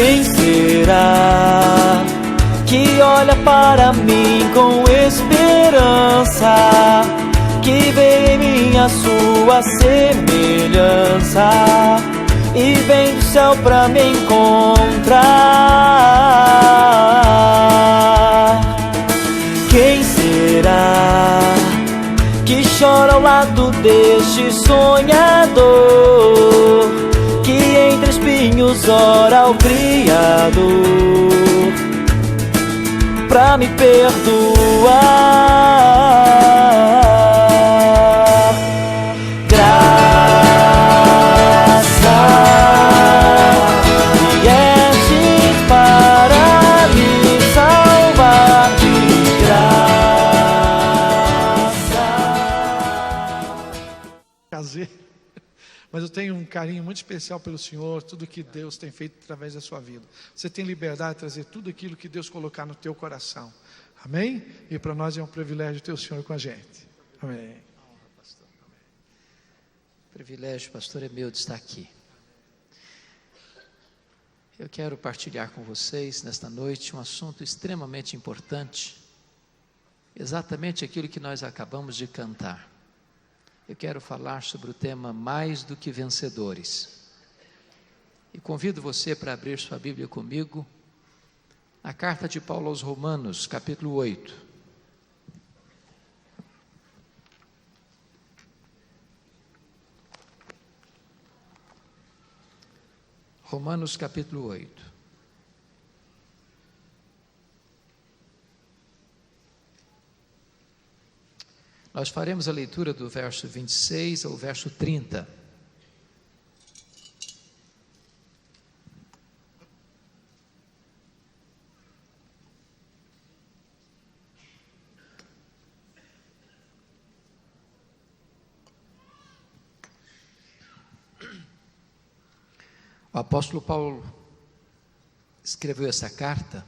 Quem será que olha para mim com esperança, que vê em mim a sua semelhança e vem do céu pra me encontrar? Quem será que chora ao lado deste sonhador, que entre espinhos ora ao Criador pra me perdoar? Graça vieste para me salvar, de graça. Casei, mas eu tenho um carinho muito especial pelo Senhor, tudo que Deus tem feito através da sua vida. Você tem liberdade de trazer tudo aquilo que Deus colocar no teu coração. Amém? E para nós é um privilégio ter o Senhor com a gente. Amém. O privilégio, pastor, é meu de estar aqui. Eu quero partilhar com vocês nesta noite um assunto extremamente importante, exatamente aquilo que nós acabamos de cantar. Eu quero falar sobre o tema mais do que vencedores. E convido você para abrir sua Bíblia comigo, na carta de Paulo aos Romanos, capítulo 8. Romanos, capítulo 8. Nós faremos a leitura do verso 26 ao verso 30. O apóstolo Paulo escreveu essa carta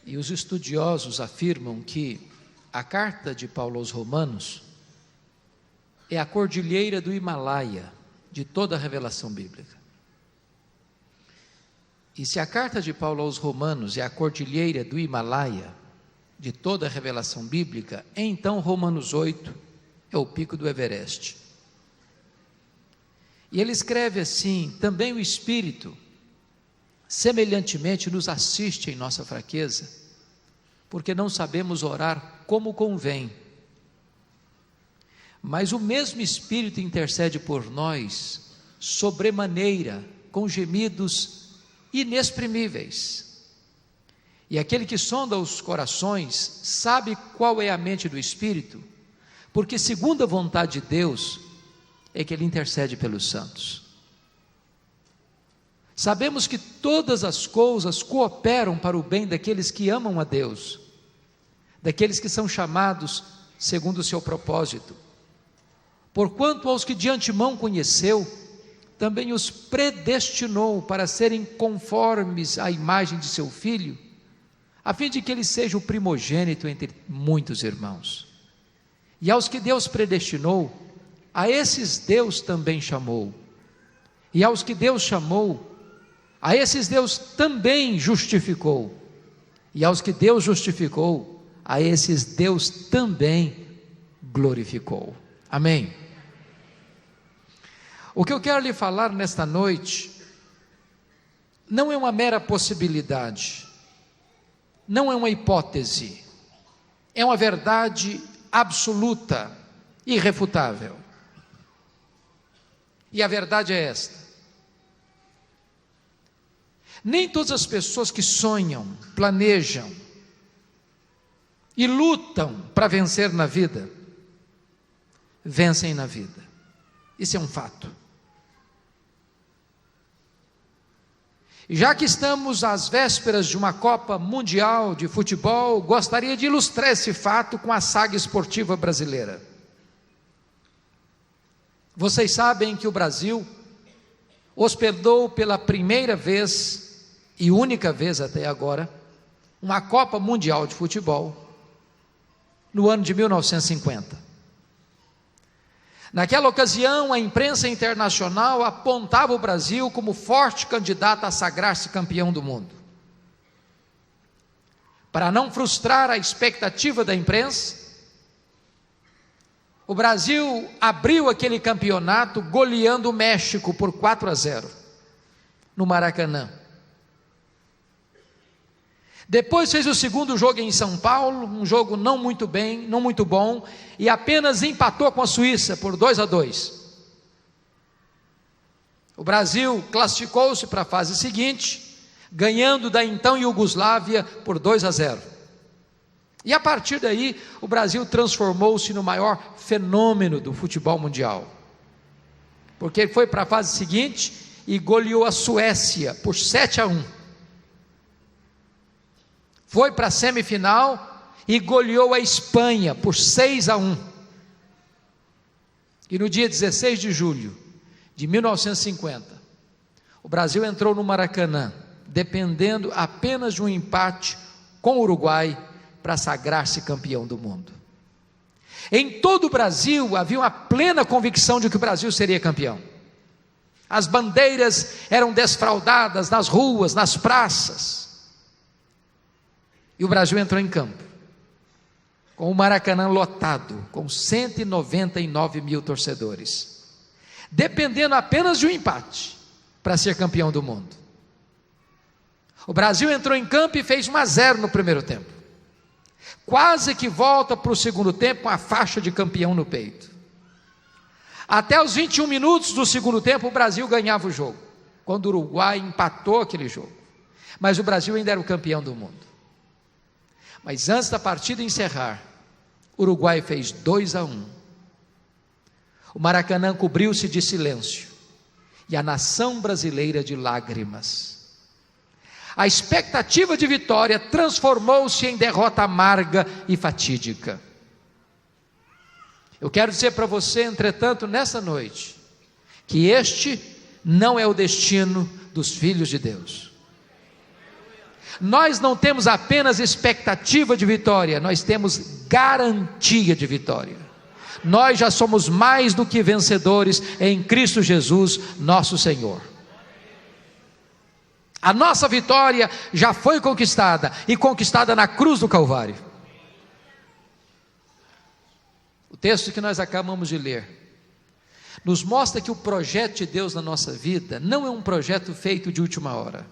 e os estudiosos afirmam que a carta de Paulo aos Romanos é a cordilheira do Himalaia de toda a revelação bíblica. E se a carta de Paulo aos Romanos é a cordilheira do Himalaia de toda a revelação bíblica, então Romanos 8 é o pico do Everest. E ele escreve assim: também o Espírito semelhantemente nos assiste em nossa fraqueza, porque não sabemos orar como convém, mas o mesmo Espírito intercede por nós sobremaneira, com gemidos inexprimíveis. E aquele que sonda os corações sabe qual é a mente do Espírito, porque segundo a vontade de Deus é que ele intercede pelos santos. Sabemos que todas as coisas cooperam para o bem daqueles que amam a Deus, daqueles que são chamados segundo o seu propósito. Porquanto aos que de antemão conheceu, também os predestinou para serem conformes à imagem de seu Filho, a fim de que ele seja o primogênito entre muitos irmãos. E aos que Deus predestinou, a esses Deus também chamou. E aos que Deus chamou, a esses Deus também justificou. E aos que Deus justificou, a esses Deus também glorificou. Amém. O que eu quero lhe falar nesta noite não é uma mera possibilidade, não é uma hipótese, é uma verdade absoluta, irrefutável. E a verdade é esta: nem todas as pessoas que sonham, planejam e lutam para vencer na vida, vencem na vida. Isso é um fato. E já que estamos às vésperas de uma Copa Mundial de Futebol, gostaria de ilustrar esse fato com a saga esportiva brasileira. Vocês sabem que o Brasil hospedou pela primeira vez e única vez até agora uma Copa Mundial de Futebol no ano de 1950. Naquela ocasião, a imprensa internacional apontava o Brasil como forte candidato a sagrar-se campeão do mundo. Para não frustrar a expectativa da imprensa, o Brasil abriu aquele campeonato goleando o México por 4-0 no Maracanã. Depois fez o segundo jogo em São Paulo, um jogo não muito bom, e apenas empatou com a Suíça por 2-2. O Brasil classificou-se para a fase seguinte, ganhando da então Iugoslávia por 2-0. E a partir daí, o Brasil transformou-se no maior fenômeno do futebol mundial, porque ele foi para a fase seguinte e goleou a Suécia por 7-1. Foi para a semifinal e goleou a Espanha por 6-1. E no dia 16 de julho de 1950, o Brasil entrou no Maracanã, dependendo apenas de um empate com o Uruguai para sagrar-se campeão do mundo. Em todo o Brasil havia uma plena convicção de que o Brasil seria campeão. As bandeiras eram desfraldadas nas ruas, nas praças. E o Brasil entrou em campo, com o Maracanã lotado, com 199 mil torcedores, dependendo apenas de um empate para ser campeão do mundo. O Brasil entrou em campo e fez 1-0 no primeiro tempo, quase que volta para o segundo tempo com a faixa de campeão no peito. Até os 21 minutos do segundo tempo, o Brasil ganhava o jogo, quando o Uruguai empatou aquele jogo, mas o Brasil ainda era o campeão do mundo. Mas antes da partida encerrar, o Uruguai fez 2-1. O Maracanã cobriu-se de silêncio e a nação brasileira de lágrimas. A expectativa de vitória transformou-se em derrota amarga e fatídica. Eu quero dizer para você, entretanto, nessa noite, que este não é o destino dos filhos de Deus. Nós não temos apenas expectativa de vitória, nós temos garantia de vitória. Nós já somos mais do que vencedores em Cristo Jesus, nosso Senhor. A nossa vitória já foi conquistada, e conquistada na cruz do Calvário. O texto que nós acabamos de ler nos mostra que o projeto de Deus na nossa vida não é um projeto feito de última hora.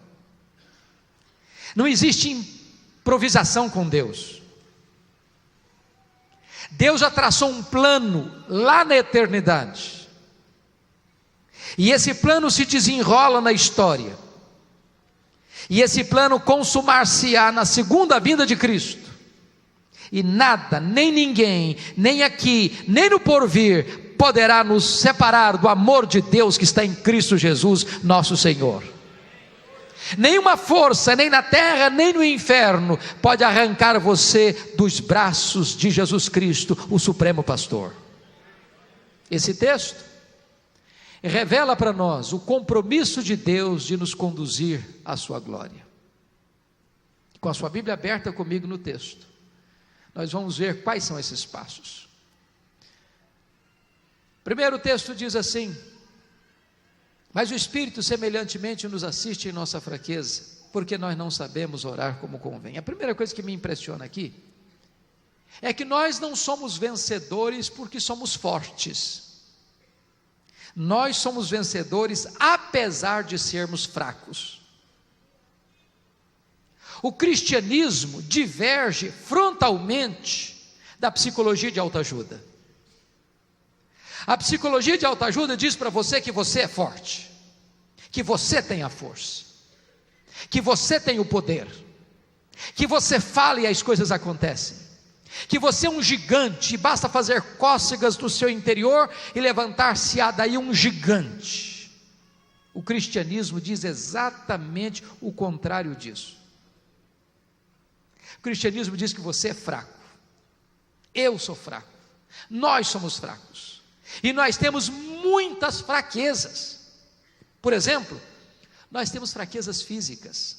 Não existe improvisação com Deus. Deus já traçou um plano lá na eternidade, e esse plano se desenrola na história, e esse plano consumar-se-á na segunda vinda de Cristo, e nada, nem ninguém, nem aqui, nem no porvir, poderá nos separar do amor de Deus que está em Cristo Jesus, nosso Senhor. Nenhuma força, nem na terra, nem no inferno, pode arrancar você dos braços de Jesus Cristo, o Supremo Pastor. Esse texto revela para nós o compromisso de Deus de nos conduzir à sua glória. Com a sua Bíblia aberta comigo no texto, nós vamos ver quais são esses passos. Primeiro, o texto diz assim: mas o Espírito semelhantemente nos assiste em nossa fraqueza, porque nós não sabemos orar como convém. A primeira coisa que me impressiona aqui é que nós não somos vencedores porque somos fortes. Nós somos vencedores apesar de sermos fracos. O cristianismo diverge frontalmente da psicologia de autoajuda. A psicologia de autoajuda diz para você que você é forte, que você tem a força, que você tem o poder, que você fala e as coisas acontecem, que você é um gigante e basta fazer cócegas no seu interior e levantar-se-á daí um gigante. O cristianismo diz exatamente o contrário disso. O cristianismo diz que você é fraco, eu sou fraco, nós somos fracos. E nós temos muitas fraquezas. Por exemplo, nós temos fraquezas físicas.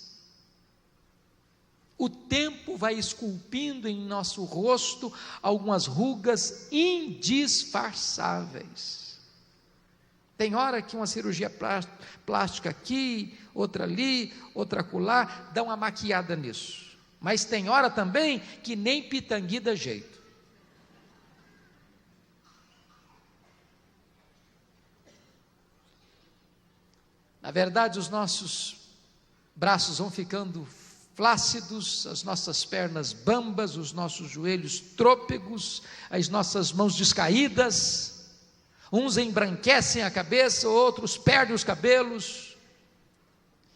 o tempo vai esculpindo em nosso rosto algumas rugas indisfarçáveis. Tem hora que uma cirurgia plástica aqui, outra ali, outra acolá, dá uma maquiada nisso. Mas tem hora também que nem pitangui dá jeito. Na verdade, os nossos braços vão ficando flácidos, as nossas pernas bambas, os nossos joelhos trôpegos, as nossas mãos descaídas, uns embranquecem a cabeça, outros perdem os cabelos.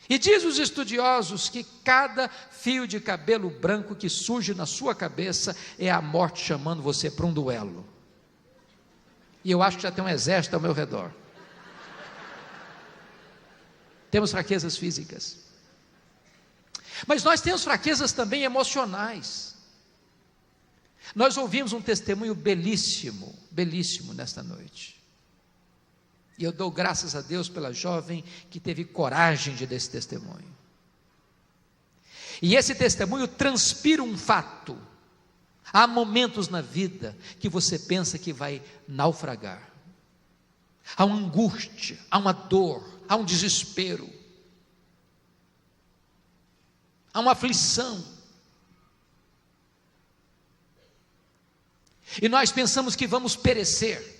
E diz os estudiosos que cada fio de cabelo branco que surge na sua cabeça é a morte chamando você para um duelo. E eu acho que já tem um exército ao meu redor. Temos fraquezas físicas, mas nós temos fraquezas também emocionais. Nós ouvimos um testemunho belíssimo nesta noite, e eu dou graças a Deus pela jovem que teve coragem de dar esse testemunho, e esse testemunho transpira um fato. Há momentos na vida que você pensa que vai naufragar, há uma angústia, há uma dor, há um desespero, há uma aflição, e nós pensamos que vamos perecer,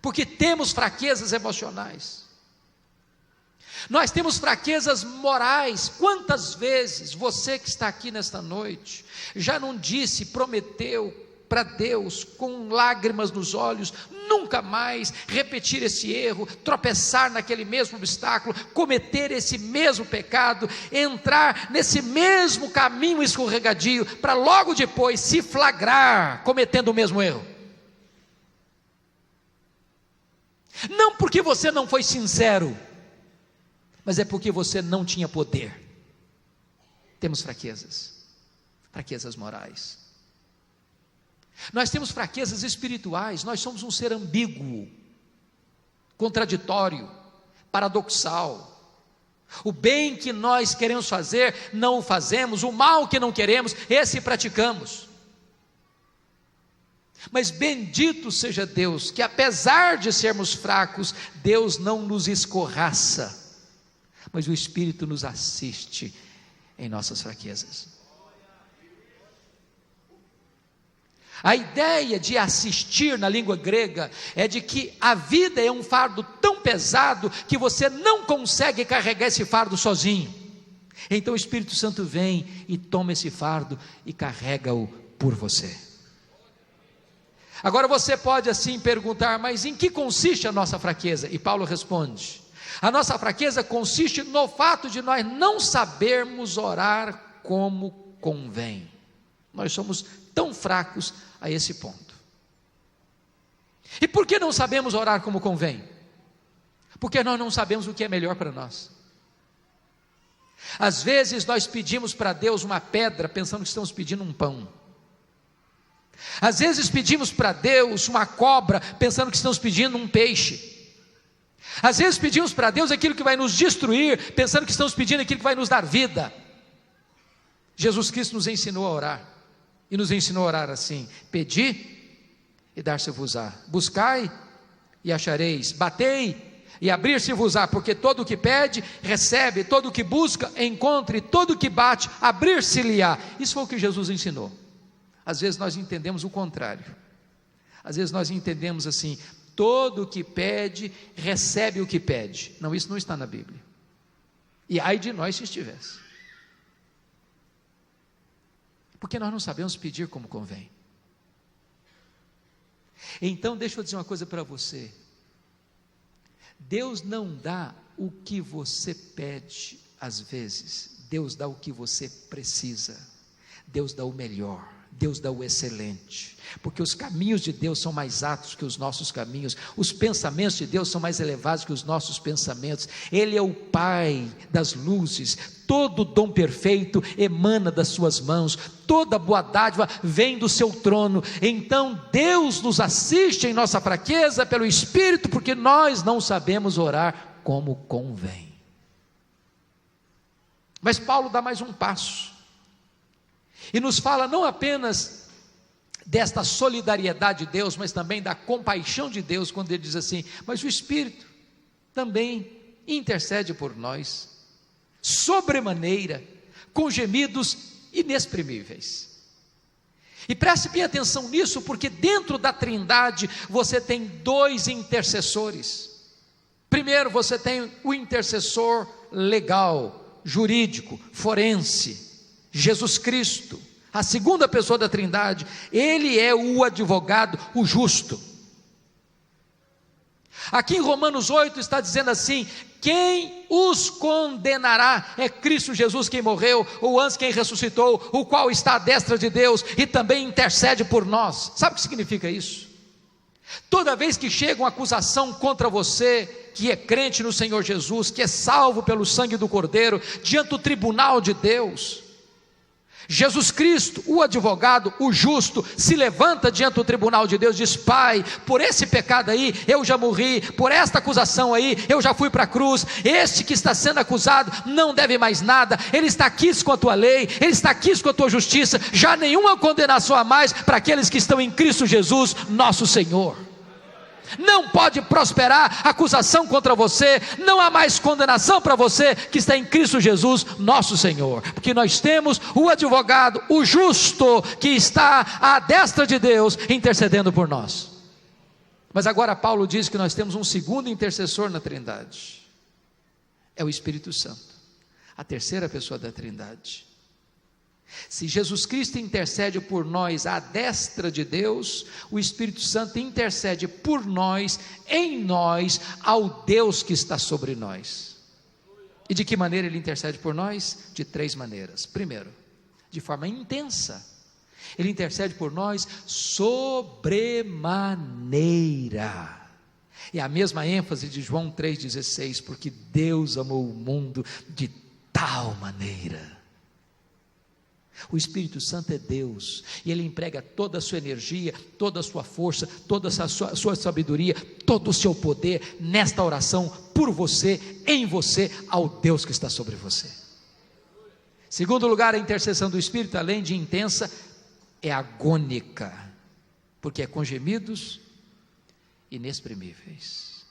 porque temos fraquezas emocionais, nós temos fraquezas morais. Quantas vezes você que está aqui nesta noite, já não disse, prometeu para Deus, com lágrimas nos olhos, nunca mais repetir esse erro, tropeçar naquele mesmo obstáculo, cometer esse mesmo pecado, entrar nesse mesmo caminho escorregadio, para logo depois se flagrar cometendo o mesmo erro? Não porque você não foi sincero, mas é porque você não tinha poder. Temos fraquezas morais. Nós temos fraquezas espirituais. Nós somos um ser ambíguo, contraditório, paradoxal. O bem que nós queremos fazer, não o fazemos. O mal que não queremos, esse praticamos. Mas bendito seja Deus, que apesar de sermos fracos, Deus não nos escorraça, mas o Espírito nos assiste em nossas fraquezas. A ideia de assistir na língua grega é de que a vida é um fardo tão pesado que você não consegue carregar esse fardo sozinho. Então o Espírito Santo vem e toma esse fardo e carrega-o por você. Agora você pode assim perguntar, mas em que consiste a nossa fraqueza? E Paulo responde: a nossa fraqueza consiste no fato de nós não sabermos orar como convém. Nós somos tão fracos a esse ponto. E por que não sabemos orar como convém? Porque nós não sabemos o que é melhor para nós. Às vezes nós pedimos para Deus uma pedra, pensando que estamos pedindo um pão. Às vezes pedimos para Deus uma cobra, pensando que estamos pedindo um peixe. Às vezes pedimos para Deus aquilo que vai nos destruir, pensando que estamos pedindo aquilo que vai nos dar vida. Jesus Cristo nos ensinou a orar, e nos ensinou a orar assim: pedi e dar-se-vos-á, buscai e achareis, batei e abrir-se-vos-á, porque todo o que pede, recebe, todo o que busca, encontra, e todo o que bate, abrir-se-lhe-á. Isso foi o que Jesus ensinou. Às vezes nós entendemos o contrário. Às vezes nós entendemos assim: todo o que pede, recebe o que pede. Não, isso não está na Bíblia. E ai de nós se estivesse. Porque nós não sabemos pedir como convém. Então deixa eu dizer uma coisa para você: Deus não dá o que você pede às vezes, Deus dá o que você precisa. Deus dá o melhor, Deus dá o excelente, porque os caminhos de Deus são mais altos que os nossos caminhos, os pensamentos de Deus são mais elevados que os nossos pensamentos. Ele é o Pai das luzes, todo dom perfeito emana das suas mãos, toda boa dádiva vem do seu trono. Então Deus nos assiste em nossa fraqueza pelo Espírito, porque nós não sabemos orar como convém. Mas Paulo dá mais um passo. e nos fala não apenas desta solidariedade de Deus, mas também da compaixão de Deus, quando ele diz assim: mas o Espírito também intercede por nós, sobremaneira, com gemidos inexprimíveis. E preste bem atenção nisso, porque dentro da Trindade você tem dois intercessores. Primeiro, você tem o intercessor legal, jurídico, forense, Jesus Cristo, a segunda pessoa da Trindade. Ele é o advogado, o justo. Aqui em Romanos 8 está dizendo assim: quem os condenará? É Cristo Jesus quem morreu, ou antes quem ressuscitou, o qual está à destra de Deus e também intercede por nós. Sabe o que significa isso? Toda vez que chega uma acusação contra você, que é crente no Senhor Jesus, que é salvo pelo sangue do Cordeiro, diante do tribunal de Deus, Jesus Cristo, o advogado, o justo, se levanta diante do tribunal de Deus e diz: Pai, por esse pecado aí eu já morri, por esta acusação aí eu já fui para a cruz, este que está sendo acusado não deve mais nada, ele está quisto com a tua lei, ele está quisto com a tua justiça, já nenhuma condenação a mais para aqueles que estão em Cristo Jesus, nosso Senhor. Não pode prosperar acusação contra você, não há mais condenação para você que está em Cristo Jesus, nosso Senhor, porque nós temos o advogado, o justo, que está à destra de Deus, intercedendo por nós. Mas agora Paulo diz que nós temos um segundo intercessor na Trindade, é o Espírito Santo, a terceira pessoa da Trindade. Se Jesus Cristo intercede por nós à destra de Deus, o Espírito Santo intercede por nós, em nós, ao Deus que está sobre nós. E de que maneira ele intercede por nós? De três maneiras. Primeiro, de forma intensa. Ele intercede por nós sobremaneira. É a mesma ênfase de João 3,16, porque Deus amou o mundo de tal maneira. O Espírito Santo é Deus, e Ele emprega toda a sua energia, toda a sua força, toda a sua sabedoria, todo o seu poder nesta oração, por você, em você, ao Deus que está sobre você. Segundo lugar, a intercessão do Espírito, além de intensa, é agônica, porque é com gemidos inexprimíveis.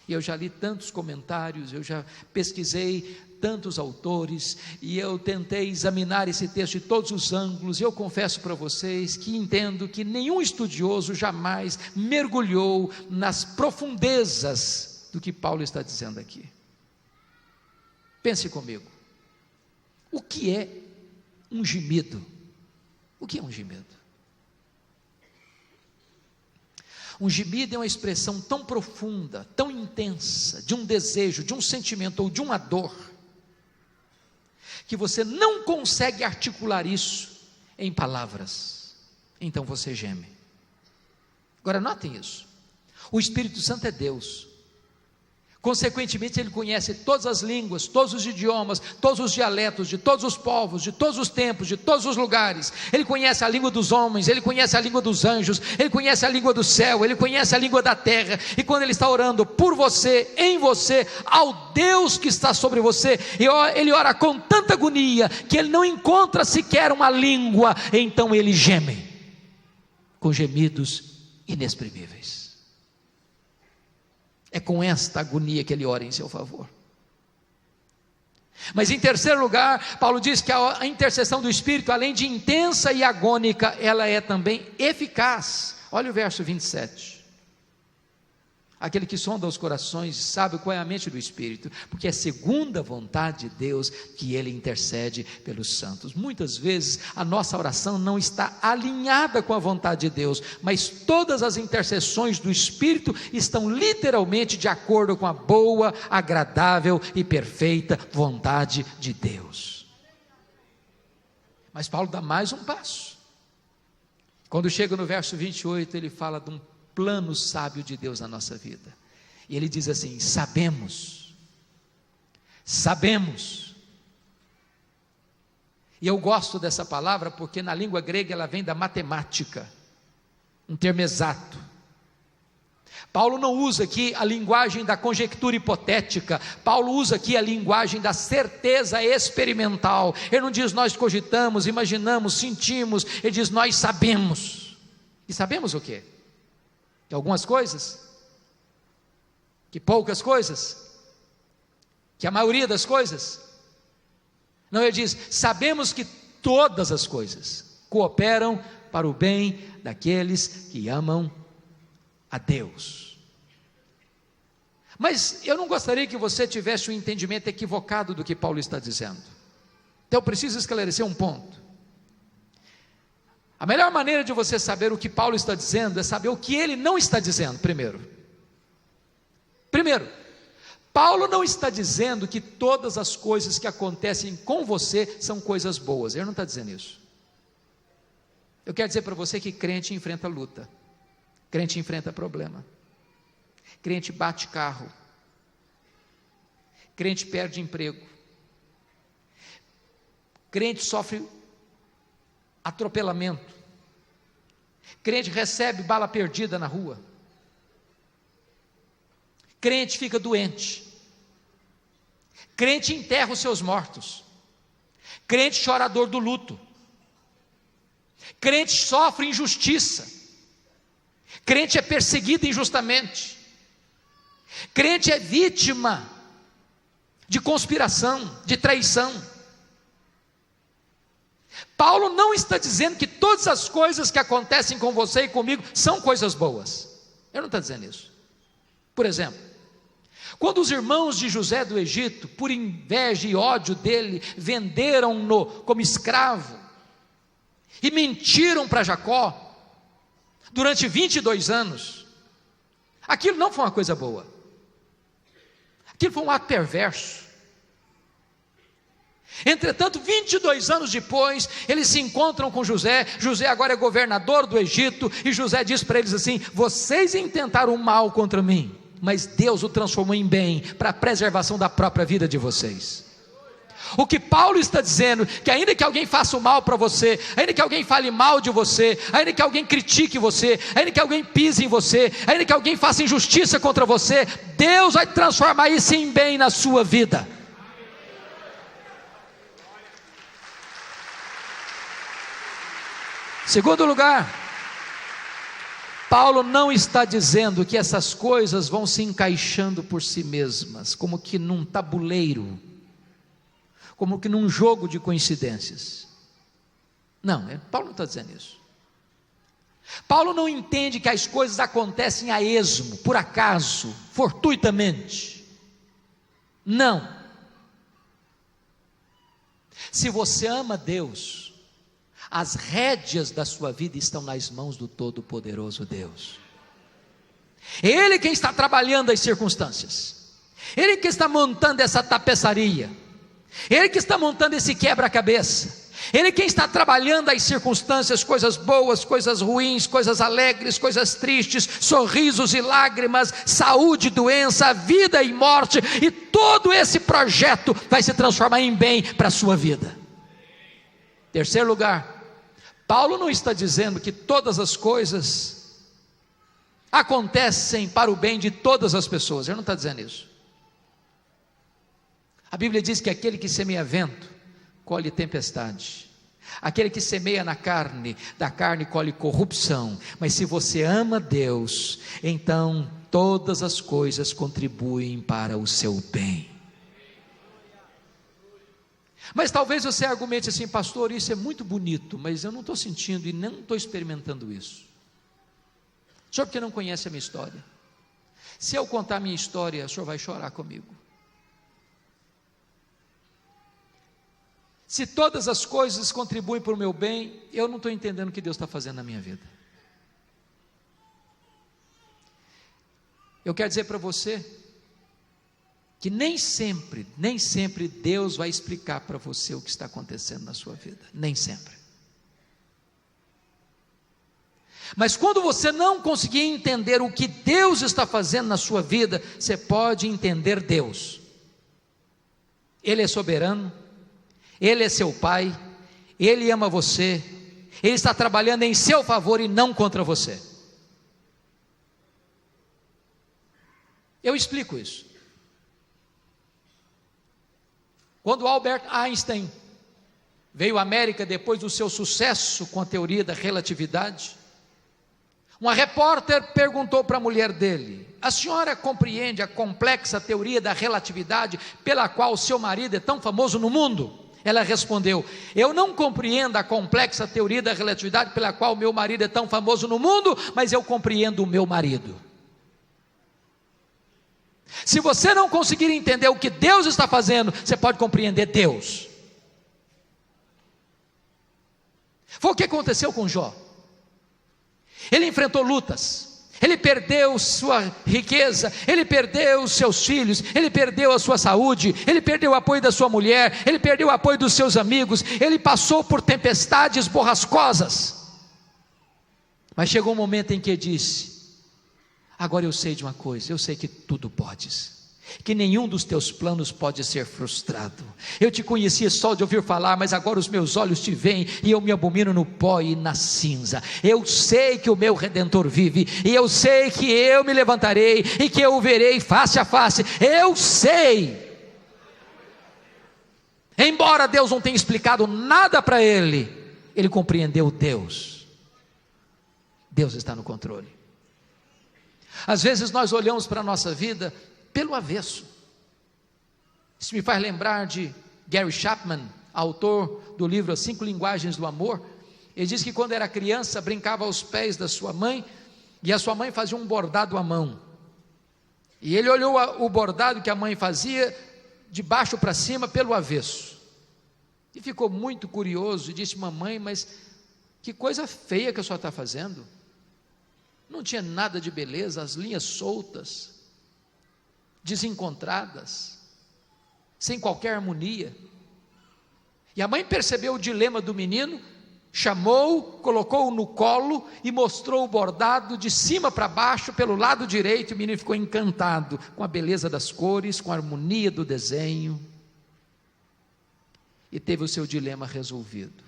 E eu já li tantos comentários, eu já pesquisei tantos autores, e eu tentei examinar esse texto de todos os ângulos, e eu confesso para vocês que entendo que nenhum estudioso jamais mergulhou nas profundezas do que Paulo está dizendo aqui. Pense comigo, o que é um gemido? O que é um gemido? Um gemido é uma expressão tão profunda, tão intensa, de um desejo, de um sentimento ou de uma dor, que você não consegue articular isso em palavras, então você geme. Agora notem isso, o Espírito Santo é Deus, consequentemente Ele conhece todas as línguas, todos os idiomas, todos os dialetos, de todos os povos, de todos os tempos, de todos os lugares. Ele conhece a língua dos homens, Ele conhece a língua dos anjos, Ele conhece a língua do céu, Ele conhece a língua da terra, e quando Ele está orando por você, em você, ao Deus que está sobre você, Ele ora com tanta agonia, que Ele não encontra sequer uma língua, então Ele geme, com gemidos inexprimíveis. É com esta agonia que ele ora em seu favor. Mas em terceiro lugar, Paulo diz que a intercessão do Espírito, além de intensa e agônica, ela é também eficaz. Olha o verso 27. Aquele que sonda os corações sabe qual é a mente do Espírito, porque é segundo a vontade de Deus que Ele intercede pelos santos. Muitas vezes a nossa oração não está alinhada com a vontade de Deus, mas todas as intercessões do Espírito estão literalmente de acordo com a boa, agradável e perfeita vontade de Deus. Mas Paulo dá mais um passo. Quando chega no verso 28, ele fala de um plano sábio de Deus na nossa vida, e ele diz assim: sabemos, e eu gosto dessa palavra, porque na língua grega ela vem da matemática, um termo exato, Paulo não usa aqui a linguagem da conjectura hipotética, Paulo usa aqui a linguagem da certeza experimental. Ele não diz nós cogitamos, imaginamos, sentimos, ele diz nós sabemos. E sabemos o quê? Que algumas coisas, que poucas coisas, que a maioria das coisas. Não, ele diz, sabemos que todas as coisas cooperam para o bem daqueles que amam a Deus. Mas eu não gostaria que você tivesse um entendimento equivocado do que Paulo está dizendo. Então eu preciso esclarecer um ponto. A melhor maneira de você saber o que Paulo está dizendo é saber o que ele não está dizendo primeiro. Primeiro, Paulo não está dizendo que todas as coisas que acontecem com você são coisas boas. Ele não está dizendo isso. Eu quero dizer para você que crente enfrenta luta. Crente enfrenta problema, crente bate carro, crente perde emprego, crente sofre atropelamento, crente recebe bala perdida na rua, crente fica doente, crente enterra os seus mortos, crente chorador do luto, crente sofre injustiça, crente é perseguido injustamente, crente é vítima de conspiração, de traição. Paulo não está dizendo que todas as coisas que acontecem com você e comigo são coisas boas. Ele não está dizendo isso. Por exemplo, quando os irmãos de José do Egito, por inveja e ódio dele, venderam-no como escravo e mentiram para Jacó durante 22 anos, aquilo não foi uma coisa boa, aquilo foi um ato perverso. Entretanto, 22 anos depois, eles se encontram com José. José agora é governador do Egito, e José diz para eles assim: vocês intentaram mal contra mim, mas Deus o transformou em bem, para a preservação da própria vida de vocês. O que Paulo está dizendo, que ainda que alguém faça o mal para você, ainda que alguém fale mal de você, ainda que alguém critique você, ainda que alguém pise em você, ainda que alguém faça injustiça contra você, Deus vai transformar isso em bem na sua vida. Segundo lugar, Paulo não está dizendo que essas coisas vão se encaixando por si mesmas, como que num tabuleiro, como que num jogo de coincidências. Não, Paulo não está dizendo isso. Paulo não entende que as coisas acontecem a esmo, por acaso, fortuitamente. Não. Se você ama Deus, as rédeas da sua vida estão nas mãos do Todo-Poderoso Deus. Ele quem está trabalhando as circunstâncias, Ele que está montando essa tapeçaria, Ele que está montando esse quebra-cabeça, Ele quem está trabalhando as circunstâncias, coisas boas, coisas ruins, coisas alegres, coisas tristes, sorrisos e lágrimas, saúde, doença, vida e morte, e todo esse projeto vai se transformar em bem para a sua vida. Terceiro lugar, Paulo não está dizendo que todas as coisas acontecem para o bem de todas as pessoas. Ele não está dizendo isso. A Bíblia diz que aquele que semeia vento, colhe tempestade. Aquele que semeia na carne, da carne colhe corrupção. Mas se você ama Deus, então todas as coisas contribuem para o seu bem. Mas talvez você argumente assim: pastor, isso é muito bonito, mas eu não estou sentindo e não estou experimentando isso. O senhor porque não conhece a minha história? Se eu contar a minha história, o senhor vai chorar comigo. Se todas as coisas contribuem para o meu bem, eu não estou entendendo o que Deus está fazendo na minha vida. Eu quero dizer para você que nem sempre Deus vai explicar para você o que está acontecendo na sua vida, nem sempre. Mas quando você não conseguir entender o que Deus está fazendo na sua vida, você pode entender Deus. Ele é soberano, Ele é seu Pai, Ele ama você, Ele está trabalhando em seu favor e não contra você. Eu explico isso. Quando Albert Einstein veio à América depois do seu sucesso com a teoria da relatividade, uma repórter perguntou para a mulher dele: a senhora compreende a complexa teoria da relatividade pela qual o seu marido é tão famoso no mundo? Ela respondeu: eu não compreendo a complexa teoria da relatividade pela qual o meu marido é tão famoso no mundo, mas eu compreendo o meu marido. Se você não conseguir entender o que Deus está fazendo, você pode compreender Deus. Foi o que aconteceu com Jó. Ele enfrentou lutas, ele perdeu sua riqueza, ele perdeu seus filhos, ele perdeu a sua saúde, ele perdeu o apoio da sua mulher, ele perdeu o apoio dos seus amigos, ele passou por tempestades borrascosas. Mas chegou um momento em que disse: agora eu sei de uma coisa, eu sei que tudo podes, que nenhum dos teus planos pode ser frustrado. Eu te conhecia só de ouvir falar, mas agora os meus olhos te veem, e eu me abomino no pó e na cinza. Eu sei que o meu Redentor vive, e eu sei que eu me levantarei, e que eu o verei face a face. Eu sei. Embora Deus não tenha explicado nada para ele, ele compreendeu Deus. Deus está no controle. Às vezes nós olhamos para a nossa vida pelo avesso. Isso me faz lembrar de Gary Chapman, autor do livro As 5 Linguagens do Amor. Ele diz que quando era criança brincava aos pés da sua mãe, e a sua mãe fazia um bordado à mão, e ele olhou o bordado que a mãe fazia de baixo para cima pelo avesso, e ficou muito curioso e disse: mamãe, mas que coisa feia que a senhora está fazendo, não tinha nada de beleza, as linhas soltas, desencontradas, sem qualquer harmonia. E a mãe percebeu o dilema do menino, chamou-o, colocou-o no colo e mostrou o bordado de cima para baixo pelo lado direito. O menino ficou encantado com a beleza das cores, com a harmonia do desenho, e teve o seu dilema resolvido.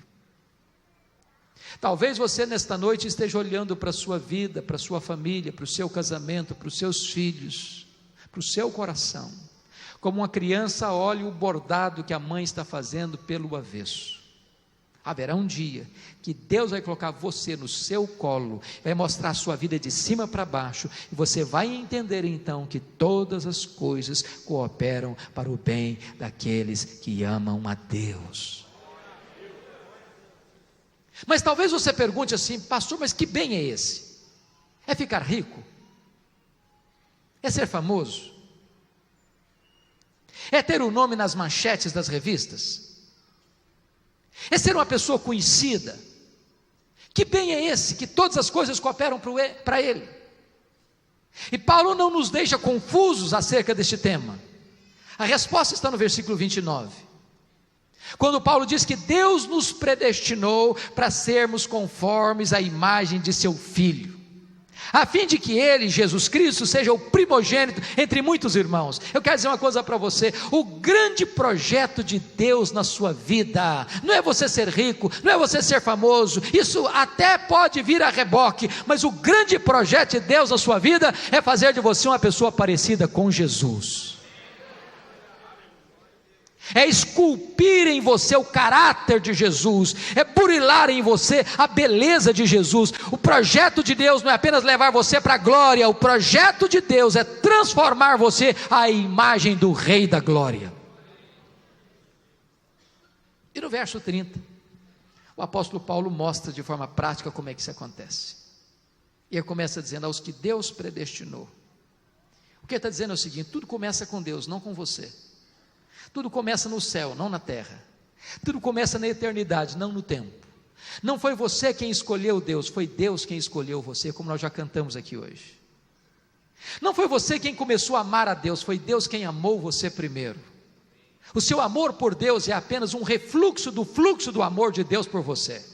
Talvez você nesta noite esteja olhando para a sua vida, para a sua família, para o seu casamento, para os seus filhos, para o seu coração, como uma criança olha o bordado que a mãe está fazendo pelo avesso. Haverá um dia que Deus vai colocar você no seu colo, vai mostrar a sua vida de cima para baixo, e você vai entender então que todas as coisas cooperam para o bem daqueles que amam a Deus. Mas talvez você pergunte assim: pastor, mas que bem é esse? É ficar rico? É ser famoso? É ter o nome nas manchetes das revistas? É ser uma pessoa conhecida? Que bem é esse, que todas as coisas cooperam para ele? E Paulo não nos deixa confusos acerca deste tema. A resposta está no versículo 29. Quando Paulo diz que Deus nos predestinou para sermos conformes à imagem de seu Filho, a fim de que ele, Jesus Cristo, seja o primogênito entre muitos irmãos. Eu quero dizer uma coisa para você: o grande projeto de Deus na sua vida não é você ser rico, não é você ser famoso, isso até pode vir a reboque, mas o grande projeto de Deus na sua vida é fazer de você uma pessoa parecida com Jesus, é esculpir em você o caráter de Jesus, é burilar em você a beleza de Jesus. O projeto de Deus não é apenas levar você para a glória, o projeto de Deus é transformar você à imagem do Rei da Glória. E no verso 30, o apóstolo Paulo mostra de forma prática como é que isso acontece. E ele começa dizendo: aos que Deus predestinou. O que ele está dizendo é o seguinte: tudo começa com Deus, não com você. Tudo começa no céu, não na terra. Tudo começa na eternidade, não no tempo. Não foi você quem escolheu Deus, foi Deus quem escolheu você, como nós já cantamos aqui hoje. Não foi você quem começou a amar a Deus, foi Deus quem amou você primeiro. O seu amor por Deus é apenas um refluxo do fluxo do amor de Deus por você.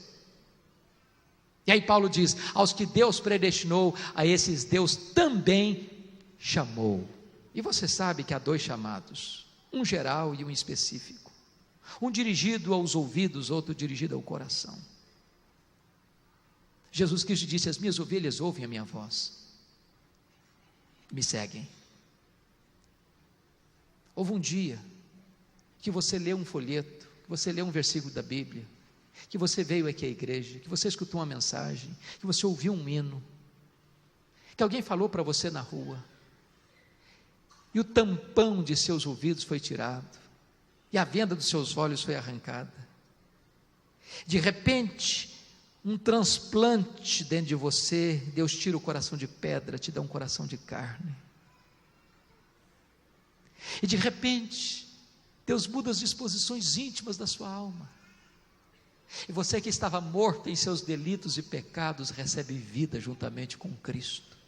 E aí Paulo diz: aos que Deus predestinou, a esses Deus também chamou. E você sabe que há 2 chamados, um geral e um específico, um dirigido aos ouvidos, outro dirigido ao coração. Jesus Cristo disse: as minhas ovelhas ouvem a minha voz, me seguem. Houve um dia que você leu um folheto, que você leu um versículo da Bíblia, que você veio aqui à igreja, que você escutou uma mensagem, que você ouviu um hino, que alguém falou para você na rua, e o tampão de seus ouvidos foi tirado, e a venda dos seus olhos foi arrancada. De repente, um transplante dentro de você, Deus tira o coração de pedra, te dá um coração de carne. E de repente, Deus muda as disposições íntimas da sua alma. E você que estava morto em seus delitos e pecados, recebe vida juntamente com Cristo.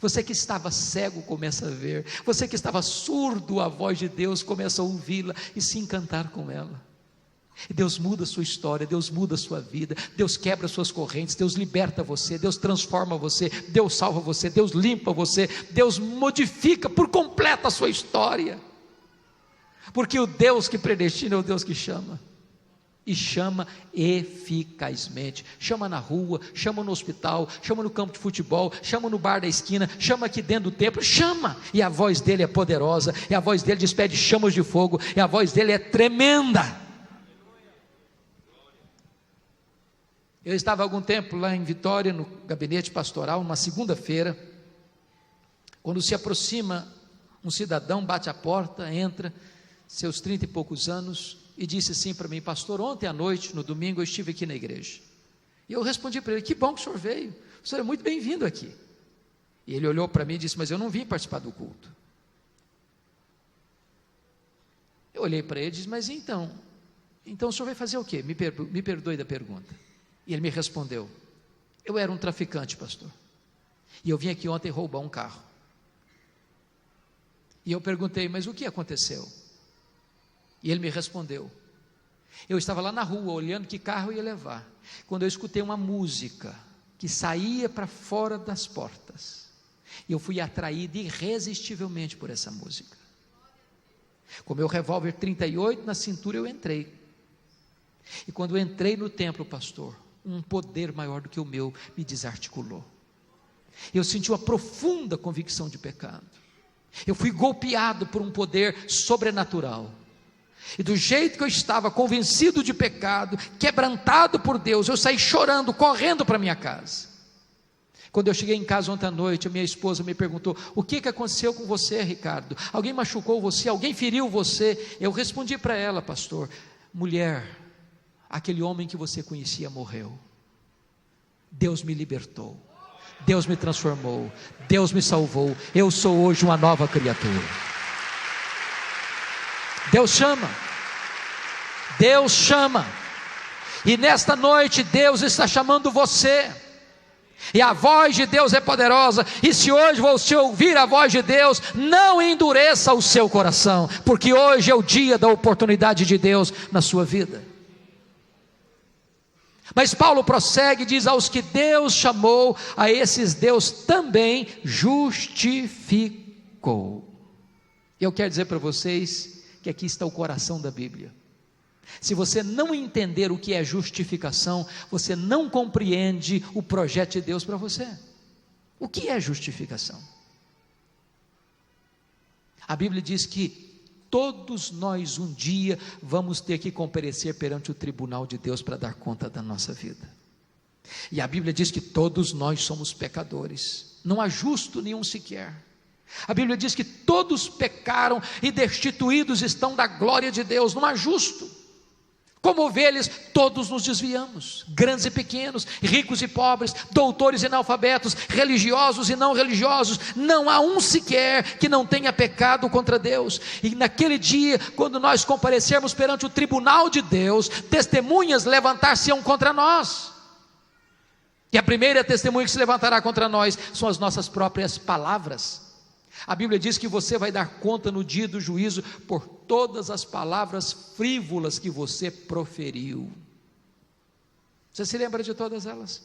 Você que estava cego começa a ver. Você que estava surdo à voz de Deus começa a ouvi-la e se encantar com ela. E Deus muda a sua história, Deus muda a sua vida, Deus quebra suas correntes, Deus liberta você, Deus transforma você, Deus salva você, Deus limpa você, Deus modifica por completo a sua história. Porque o Deus que predestina é o Deus que chama. E chama eficazmente. Chama na rua, chama no hospital, chama no campo de futebol, chama no bar da esquina, chama aqui dentro do templo, chama. E a voz dele é poderosa, e a voz dele despede chamas de fogo, e a voz dele é tremenda. Eu estava há algum tempo lá em Vitória, no gabinete pastoral, numa segunda-feira, quando se aproxima um cidadão, bate a porta, entra, seus 30 e poucos anos, e disse assim para mim: pastor, ontem à noite, no domingo, eu estive aqui na igreja. E eu respondi para ele: que bom que o senhor veio, o senhor é muito bem-vindo aqui. E ele olhou para mim e disse: mas eu não vim participar do culto. Eu olhei para ele e disse: mas então o senhor vai fazer o quê? Me perdoe da pergunta. E ele me respondeu: eu era um traficante, pastor, e eu vim aqui ontem roubar um carro. E eu perguntei: mas o que aconteceu? E ele me respondeu: eu estava lá na rua olhando que carro eu ia levar, quando eu escutei uma música que saía para fora das portas, e eu fui atraído irresistivelmente por essa música. Com meu revólver 38 na cintura, eu entrei. E quando eu entrei no templo, pastor, um poder maior do que o meu me desarticulou. Eu senti uma profunda convicção de pecado. Eu fui golpeado por um poder sobrenatural. E do jeito que eu estava, convencido de pecado, quebrantado por Deus, eu saí chorando, correndo para minha casa. Quando eu cheguei em casa ontem à noite, a minha esposa me perguntou: o que aconteceu com você, Ricardo? Alguém machucou você? Alguém feriu você? Eu respondi para ela: pastor, mulher, aquele homem que você conhecia morreu. Deus me libertou, Deus me transformou, Deus me salvou. Eu sou hoje uma nova criatura. Deus chama, Deus chama, e nesta noite Deus está chamando você, e a voz de Deus é poderosa. E se hoje você ouvir a voz de Deus, não endureça o seu coração, porque hoje é o dia da oportunidade de Deus na sua vida. Mas Paulo prossegue e diz: aos que Deus chamou, a esses Deus também justificou. Eu quero dizer para vocês que aqui está o coração da Bíblia. Se você não entender o que é justificação, você não compreende o projeto de Deus para você. O que é justificação? A Bíblia diz que todos nós um dia vamos ter que comparecer perante o tribunal de Deus para dar conta da nossa vida. E a Bíblia diz que todos nós somos pecadores, não há justo nenhum sequer. A Bíblia diz que todos pecaram e destituídos estão da glória de Deus, não há justo. Como ovelhas, todos nos desviamos, grandes e pequenos, ricos e pobres, doutores e analfabetos, religiosos e não religiosos, não há um sequer que não tenha pecado contra Deus. E naquele dia, quando nós comparecermos perante o tribunal de Deus, testemunhas levantar-se-ão contra nós. E a primeira testemunha que se levantará contra nós são as nossas próprias palavras. A Bíblia diz que você vai dar conta no dia do juízo por todas as palavras frívolas que você proferiu. Você se lembra de todas elas?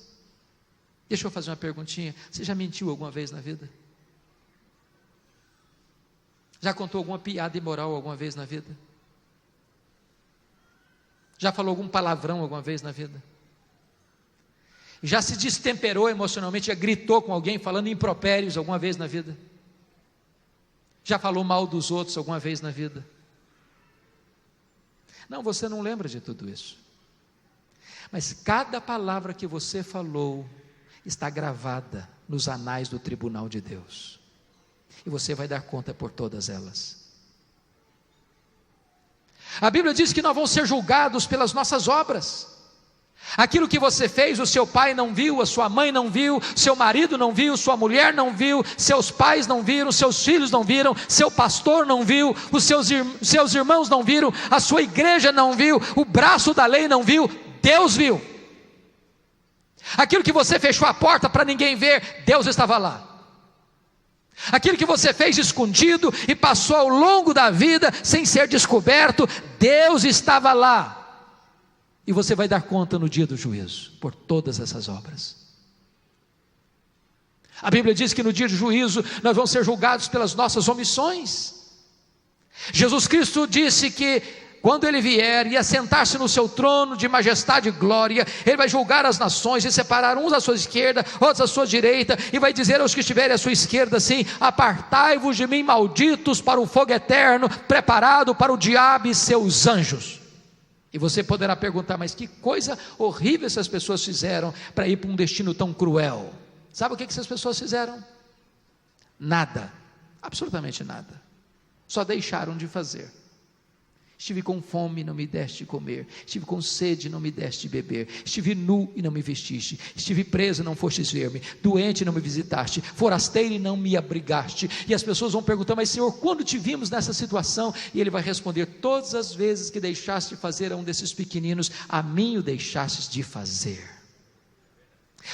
Deixa eu fazer uma perguntinha: você já mentiu alguma vez na vida? Já contou alguma piada imoral alguma vez na vida? Já falou algum palavrão alguma vez na vida? Já se destemperou emocionalmente, já gritou com alguém falando impropérios alguma vez na vida? Já falou mal dos outros alguma vez na vida? Não, você não lembra de tudo isso. Mas cada palavra que você falou está gravada nos anais do tribunal de Deus. E você vai dar conta por todas elas. A Bíblia diz que nós vamos ser julgados pelas nossas obras. Aquilo que você fez, o seu pai não viu, a sua mãe não viu, seu marido não viu, sua mulher não viu, seus pais não viram, seus filhos não viram, seu pastor não viu, os seus irmãos não viram, a sua igreja não viu, o braço da lei não viu, Deus viu. Aquilo que você fechou a porta para ninguém ver, Deus estava lá. Aquilo que você fez escondido e passou ao longo da vida sem ser descoberto, Deus estava lá. E você vai dar conta no dia do juízo, por todas essas obras. A Bíblia diz que no dia do juízo, nós vamos ser julgados pelas nossas omissões. Jesus Cristo disse que, quando Ele vier e assentar-se no seu trono de majestade e glória, Ele vai julgar as nações e separar uns à sua esquerda, outros à sua direita, e vai dizer aos que estiverem à sua esquerda assim: apartai-vos de mim, malditos, para o fogo eterno, preparado para o diabo e seus anjos. E você poderá perguntar: mas que coisa horrível essas pessoas fizeram para ir para um destino tão cruel? Sabe o que essas pessoas fizeram? Nada, absolutamente nada, só deixaram de fazer. Estive com fome e não me deste comer, estive com sede e não me deste beber, estive nu e não me vestiste, estive preso e não fostes ver-me, doente e não me visitaste, forasteiro e não me abrigaste. E as pessoas vão perguntar: mas Senhor, quando te vimos nessa situação? E Ele vai responder: todas as vezes que deixaste de fazer a um desses pequeninos, a mim o deixastes de fazer.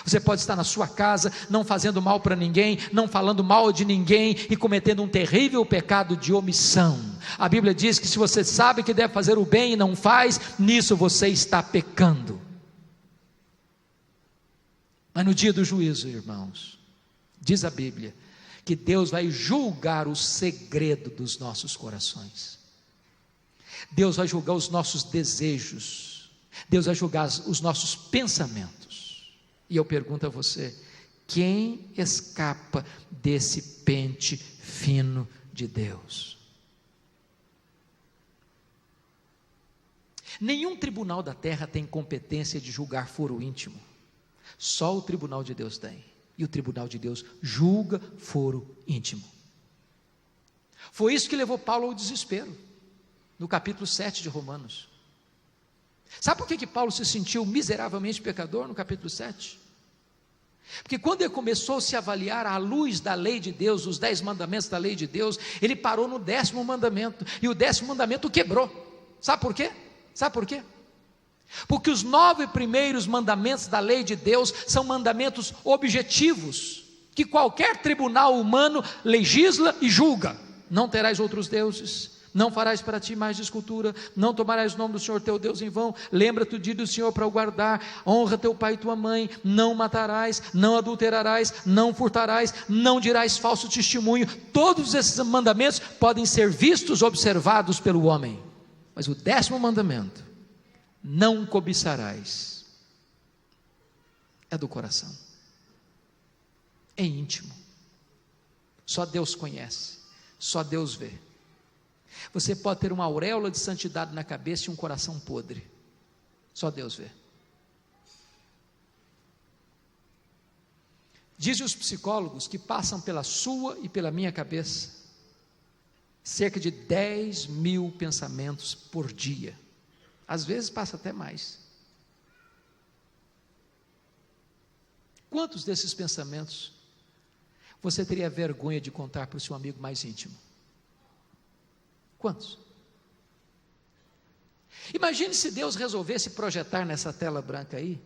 Você pode estar na sua casa, não fazendo mal para ninguém, não falando mal de ninguém e cometendo um terrível pecado de omissão. A Bíblia diz que se você sabe que deve fazer o bem e não faz, nisso você está pecando. Mas no dia do juízo, irmãos, diz a Bíblia que Deus vai julgar o segredo dos nossos corações. Deus vai julgar os nossos desejos, Deus vai julgar os nossos pensamentos. E eu pergunto a você: quem escapa desse pente fino de Deus? Nenhum tribunal da terra tem competência de julgar foro íntimo. Só o tribunal de Deus tem. E o tribunal de Deus julga foro íntimo. Foi isso que levou Paulo ao desespero, no capítulo 7 de Romanos. Sabe por que Paulo se sentiu miseravelmente pecador no capítulo 7? Porque quando ele começou a se avaliar à luz da lei de Deus, os 10 mandamentos da lei de Deus, ele parou no 10º mandamento, e o 10º mandamento quebrou. Sabe por quê? Sabe por quê? Porque os 9 primeiros mandamentos da lei de Deus são mandamentos objetivos, que qualquer tribunal humano legisla e julga. Não terás outros deuses, não farás para ti mais de escultura, não tomarás o nome do Senhor teu Deus em vão, lembra-te do dia do Senhor para o guardar, honra teu pai e tua mãe, não matarás, não adulterarás, não furtarás, não dirás falso testemunho. Todos esses mandamentos podem ser vistos, observados pelo homem, mas o 10º mandamento: não cobiçarás, é do coração, é íntimo, só Deus conhece, só Deus vê. Você pode ter uma auréola de santidade na cabeça e um coração podre, só Deus vê. Dizem os psicólogos que passam pela sua e pela minha cabeça cerca de 10.000 pensamentos por dia, às vezes passa até mais. Quantos desses pensamentos você teria vergonha de contar para o seu amigo mais íntimo? Quantos? Imagine se Deus resolvesse projetar nessa tela branca aí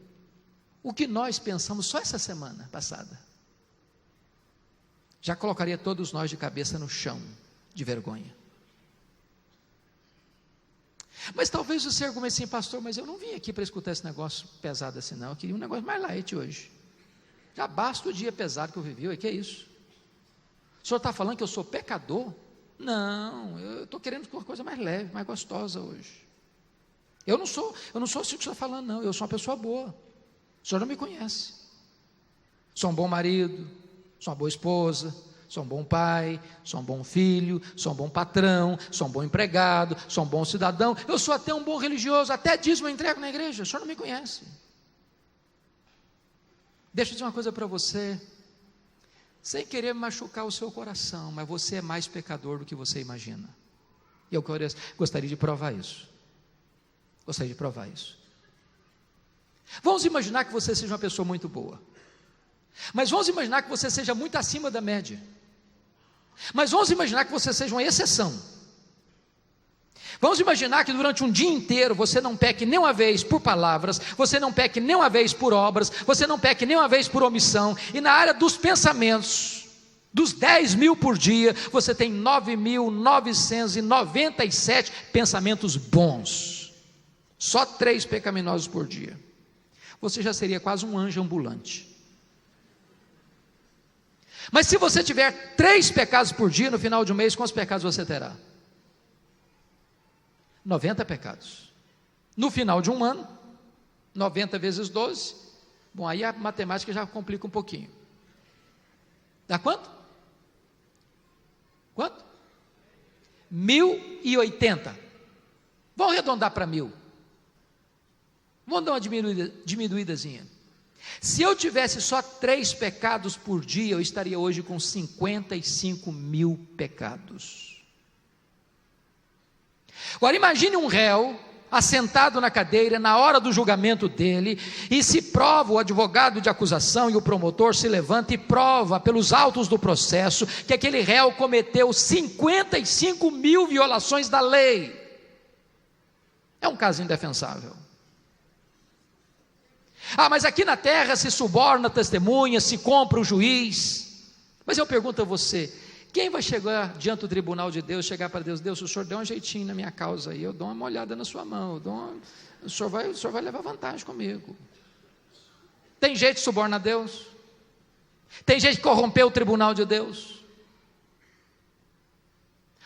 o que nós pensamos só essa semana passada. Já colocaria todos nós de cabeça no chão de vergonha. Mas talvez você argumente assim: pastor, mas eu não vim aqui para escutar esse negócio pesado assim não, eu queria um negócio mais light hoje. Já basta o dia pesado que eu vivi, o que é isso? O senhor está falando que eu sou pecador? Não, eu estou querendo uma coisa mais leve, mais gostosa hoje. Eu não sou assim que o senhor está falando, não. Eu sou uma pessoa boa. O senhor não me conhece. Sou um bom marido, sou uma boa esposa, Sou um bom pai, sou um bom filho, sou um bom patrão, sou um bom empregado, sou um bom cidadão, eu sou até um bom religioso, até dízimo eu entrego na igreja, o senhor não me conhece. Deixa eu dizer uma coisa para você, sem querer machucar o seu coração, mas você é mais pecador do que você imagina. E eu gostaria de provar isso. Gostaria de provar isso. Vamos imaginar que você seja uma pessoa muito boa. Mas vamos imaginar que você seja muito acima da média. Mas vamos imaginar que você seja uma exceção. Vamos imaginar que durante um dia inteiro você não peque nem uma vez por palavras, você não peque nem uma vez por obras, você não peque nem uma vez por omissão, e na área dos pensamentos, dos 10.000 por dia, você tem 9.997 pensamentos bons, só 3 pecaminosos por dia. Você já seria quase um anjo ambulante. Mas se você tiver 3 pecados por dia, no final de um mês, quantos pecados você terá? 90 pecados. No final de um ano, 90 vezes 12, bom, aí a matemática já complica um pouquinho. Dá quanto? Quanto? 1.080. Vamos arredondar para 1.000. Vamos dar uma diminuídazinha. Se eu tivesse só 3 pecados por dia, eu estaria hoje com 55.000 pecados. Agora imagine um réu assentado na cadeira na hora do julgamento dele, e se prova, o advogado de acusação e o promotor se levanta e prova pelos autos do processo que aquele réu cometeu 55.000 violações da lei. É um caso indefensável. Mas aqui na terra se suborna testemunha, se compra o juiz. Mas eu pergunto a você, quem vai chegar diante do tribunal de Deus, chegar para Deus, Deus, o senhor deu um jeitinho na minha causa aí, eu dou uma olhada na sua mão, o senhor vai levar vantagem comigo. Tem jeito de subornar Deus? Tem jeito de corromper o tribunal de Deus?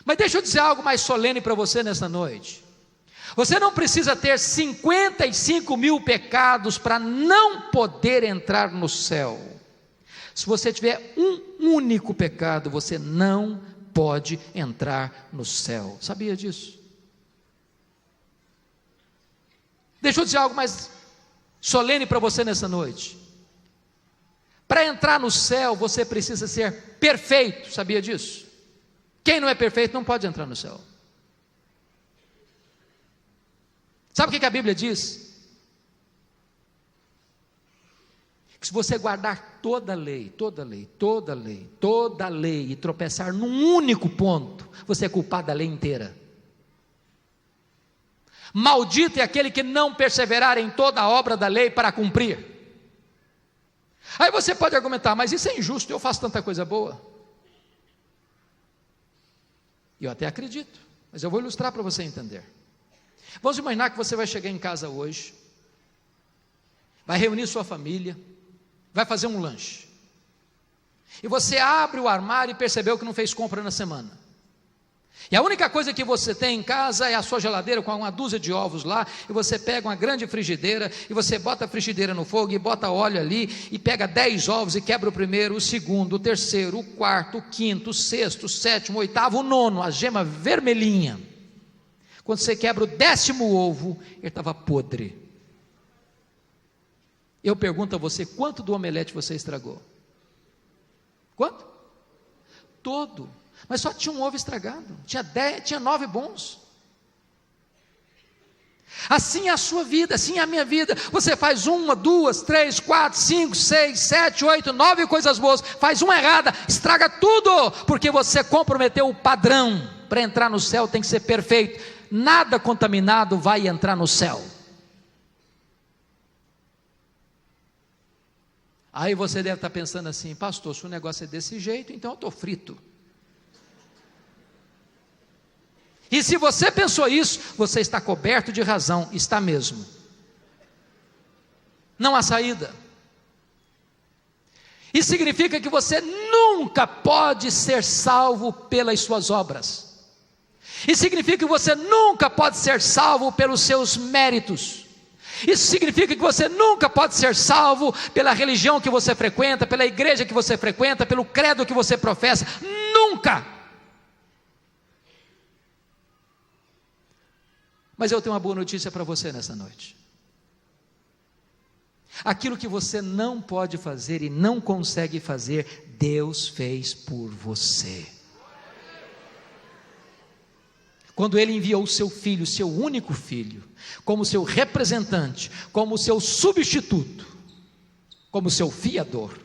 Mas deixa eu dizer algo mais solene para você nessa noite. Você não precisa ter 55.000 pecados para não poder entrar no céu. Se você tiver um único pecado, você não pode entrar no céu. Sabia disso? Deixa eu dizer algo mais solene para você nessa noite. Para entrar no céu, você precisa ser perfeito. Sabia disso? Quem não é perfeito não pode entrar no céu. Sabe o que a Bíblia diz? Que se você guardar toda a lei, e tropeçar num único ponto, você é culpado da lei inteira. Maldito é aquele que não perseverar em toda a obra da lei para cumprir. Aí você pode argumentar, mas isso é injusto, eu faço tanta coisa boa. Eu até acredito, mas eu vou ilustrar para você entender. Vamos imaginar que você vai chegar em casa hoje, vai reunir sua família, vai fazer um lanche, e você abre o armário e percebeu que não fez compra na semana, e a única coisa que você tem em casa é a sua geladeira com uma dúzia de ovos lá, e você pega uma grande frigideira, e você bota a frigideira no fogo, e bota óleo ali, e pega 10 ovos, e quebra o primeiro, o segundo, o terceiro, o quarto, o quinto, o sexto, o sétimo, o oitavo, o nono, a gema vermelhinha. Quando você quebra o 10º ovo, ele estava podre. Eu pergunto a você, quanto do omelete você estragou? Quanto? Todo. Mas só tinha um ovo estragado. Tinha 9 bons. Assim é a sua vida, assim é a minha vida. Você faz 1, 2, 3, 4, 5, 6, 7, 8, 9 coisas boas, faz uma errada, estraga tudo, porque você comprometeu o padrão. Para entrar no céu tem que ser perfeito. Nada contaminado vai entrar no céu. Aí você deve estar pensando assim, pastor, se o negócio é desse jeito, então eu estou frito. E se você pensou isso, você está coberto de razão, está mesmo. Não há saída. Isso significa que você nunca pode ser salvo pelas suas obras. Isso significa que você nunca pode ser salvo pelos seus méritos. Isso significa que você nunca pode ser salvo pela religião que você frequenta, pela igreja que você frequenta, pelo credo que você professa. Nunca! Mas eu tenho uma boa notícia para você nessa noite. Aquilo que você não pode fazer e não consegue fazer, Deus fez por você. Quando Ele enviou o seu filho, seu único filho, como seu representante, como seu substituto, como seu fiador.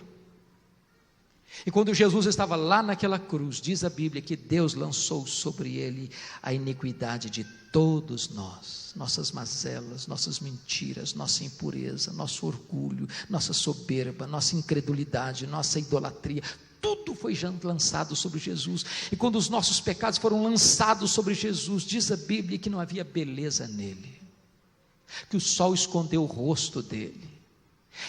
E quando Jesus estava lá naquela cruz, diz a Bíblia que Deus lançou sobre Ele a iniquidade de todos nós, nossas mazelas, nossas mentiras, nossa impureza, nosso orgulho, nossa soberba, nossa incredulidade, nossa idolatria. Tudo foi já lançado sobre Jesus. E quando os nossos pecados foram lançados sobre Jesus, diz a Bíblia que não havia beleza nele, que o sol escondeu o rosto dele,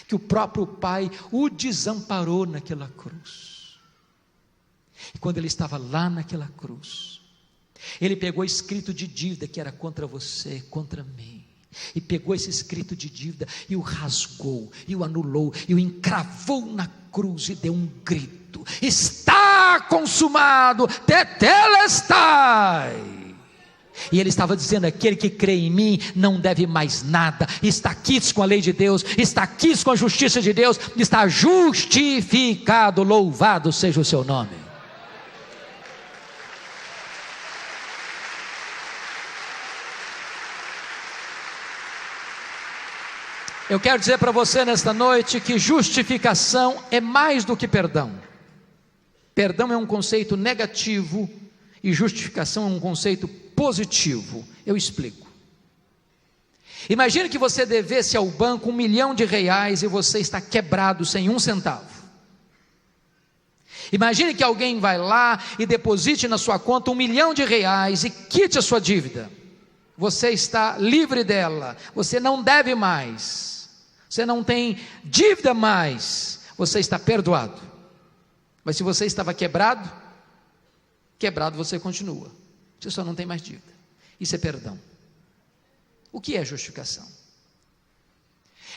que o próprio Pai o desamparou naquela cruz. E quando ele estava lá naquela cruz, ele pegou escrito de dívida que era contra você, contra mim, e pegou esse escrito de dívida e o rasgou, e o anulou, e o encravou na cruz e deu um grito: está consumado, tetelestai. E ele estava dizendo: aquele que crê em mim não deve mais nada, está quites com a lei de Deus, está quites com a justiça de Deus, está justificado, louvado seja o seu nome. Eu quero dizer para você nesta noite que justificação é mais do que perdão. Perdão é um conceito negativo e justificação é um conceito positivo. Eu explico. Imagine que você devesse ao banco R$1 milhão e você está quebrado sem 1 centavo. Imagine que alguém vai lá e deposite na sua conta R$1 milhão e quite a sua dívida. Você está livre dela, você não deve mais. Você não tem dívida mais, você está perdoado. Mas se você estava quebrado você continua, você só não tem mais dívida. Isso é perdão. O que é justificação?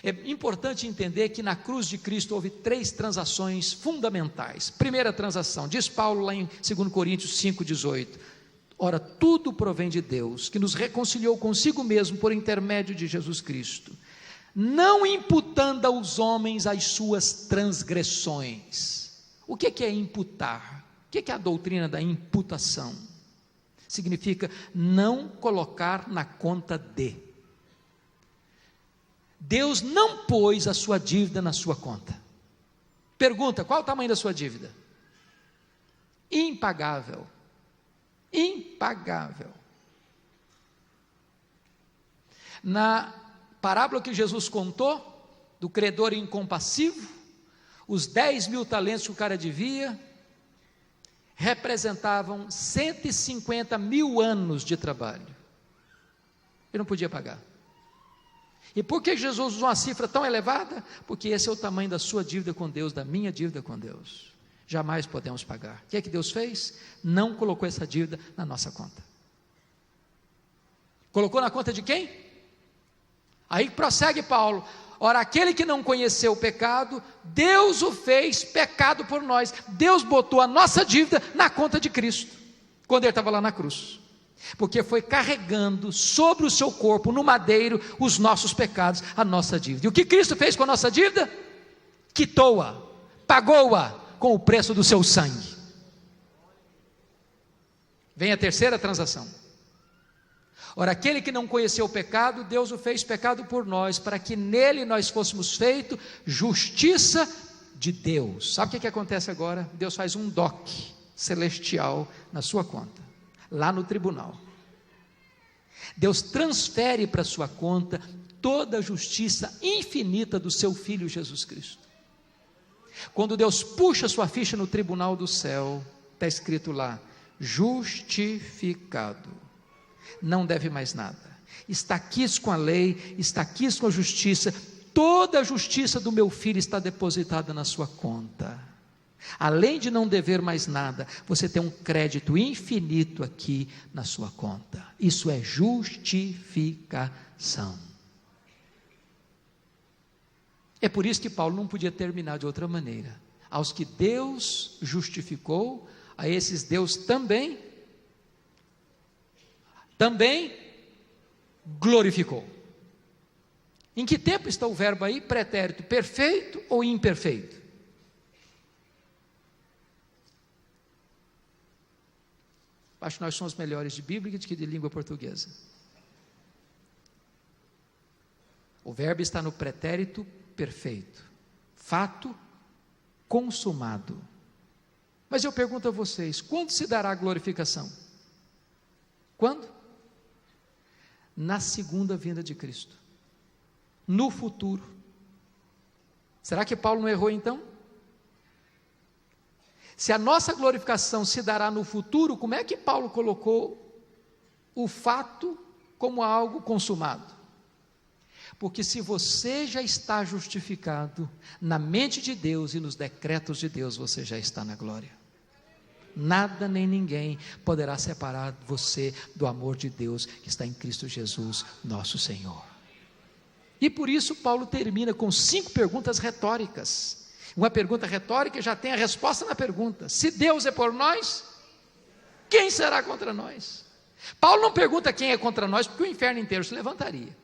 É importante entender que na cruz de Cristo houve 3 transações fundamentais. Primeira transação, diz Paulo lá em 2 Coríntios 5,18: ora, tudo provém de Deus, que nos reconciliou consigo mesmo por intermédio de Jesus Cristo, não imputando aos homens as suas transgressões. O que é imputar? O que é a doutrina da imputação? Significa não colocar na conta de. Deus não pôs a sua dívida na sua conta. Pergunta: qual o tamanho da sua dívida? Impagável. Impagável. Na parábola que Jesus contou, do credor incompassivo, os 10 mil talentos que o cara devia, representavam 150 mil anos de trabalho. Ele não podia pagar. E por que Jesus usou uma cifra tão elevada? Porque esse é o tamanho da sua dívida com Deus, da minha dívida com Deus. Jamais podemos pagar. O que é que Deus fez? Não colocou essa dívida na nossa conta. Colocou na conta de quem? Aí prossegue Paulo: ora, aquele que não conheceu o pecado, Deus o fez pecado por nós. Deus botou a nossa dívida na conta de Cristo, quando ele estava lá na cruz, porque foi carregando sobre o seu corpo, no madeiro, os nossos pecados, a nossa dívida. E o que Cristo fez com a nossa dívida? Quitou-a, pagou-a com o preço do seu sangue. Vem a terceira transação. Ora, aquele que não conheceu o pecado, Deus o fez pecado por nós, para que nele nós fôssemos feitos justiça de Deus. Sabe o que acontece agora? Deus faz um DOC celestial na sua conta, lá no tribunal. Deus transfere para a sua conta toda a justiça infinita do seu Filho Jesus Cristo. Quando Deus puxa a sua ficha no tribunal do céu, está escrito lá: justificado. Não deve mais nada, está quites com a lei, está quites com a justiça, toda a justiça do meu filho está depositada na sua conta. Além de não dever mais nada, você tem um crédito infinito aqui na sua conta. Isso é justificação. É por isso que Paulo não podia terminar de outra maneira. Aos que Deus justificou, a esses Deus também glorificou. Em que tempo está o verbo aí? Pretérito perfeito ou imperfeito? Acho que nós somos melhores de Bíblia do que de língua portuguesa. O verbo está no pretérito perfeito, fato consumado. Mas eu pergunto a vocês, quando se dará a glorificação? Quando? Na segunda vinda de Cristo, no futuro. Será que Paulo não errou então? Se a nossa glorificação se dará no futuro, como é que Paulo colocou o fato como algo consumado? Porque se você já está justificado na mente de Deus e nos decretos de Deus, você já está na glória. Nada nem ninguém poderá separar você do amor de Deus que está em Cristo Jesus, nosso Senhor. E por isso Paulo termina com 5 perguntas retóricas. Uma pergunta retórica já tem a resposta na pergunta: se Deus é por nós, quem será contra nós? Paulo não pergunta quem é contra nós, porque o inferno inteiro se levantaria.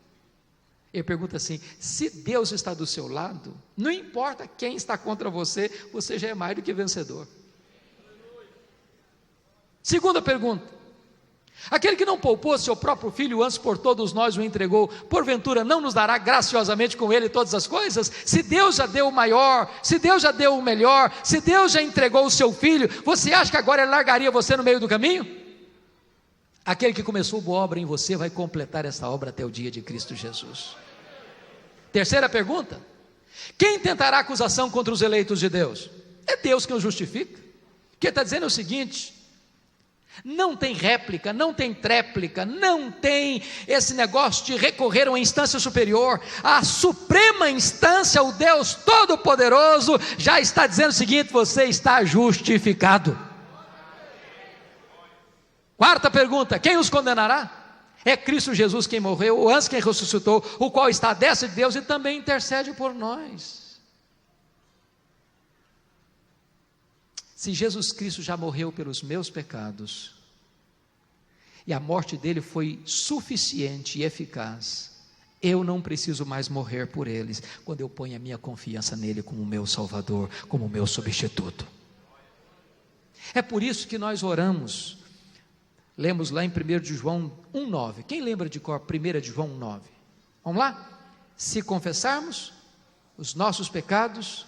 Ele pergunta assim: se Deus está do seu lado, não importa quem está contra você, você já é mais do que vencedor. Segunda pergunta: aquele que não poupou seu próprio filho, antes por todos nós o entregou, porventura não nos dará graciosamente com ele todas as coisas? Se Deus já deu o maior, se Deus já deu o melhor, se Deus já entregou o seu filho, você acha que agora ele largaria você no meio do caminho? Aquele que começou boa obra em você vai completar essa obra até o dia de Cristo Jesus. Terceira pergunta: quem tentará acusação contra os eleitos de Deus? É Deus quem os justifica. O que ele está dizendo é o seguinte: não tem réplica, não tem tréplica, não tem esse negócio de recorrer a uma instância superior. A suprema instância, o Deus Todo-Poderoso, já está dizendo o seguinte: você está justificado. Quarta pergunta: quem os condenará? É Cristo Jesus quem morreu, o antes quem ressuscitou, o qual está à destra de Deus e também intercede por nós. Se Jesus Cristo já morreu pelos meus pecados, e a morte dele foi suficiente e eficaz, eu não preciso mais morrer por eles, quando eu ponho a minha confiança nele como meu Salvador, como meu substituto. É por isso que nós oramos. Lemos lá em 1 de João 1,9. Quem lembra de cor 1 de João 1,9? Vamos lá? Se confessarmos os nossos pecados,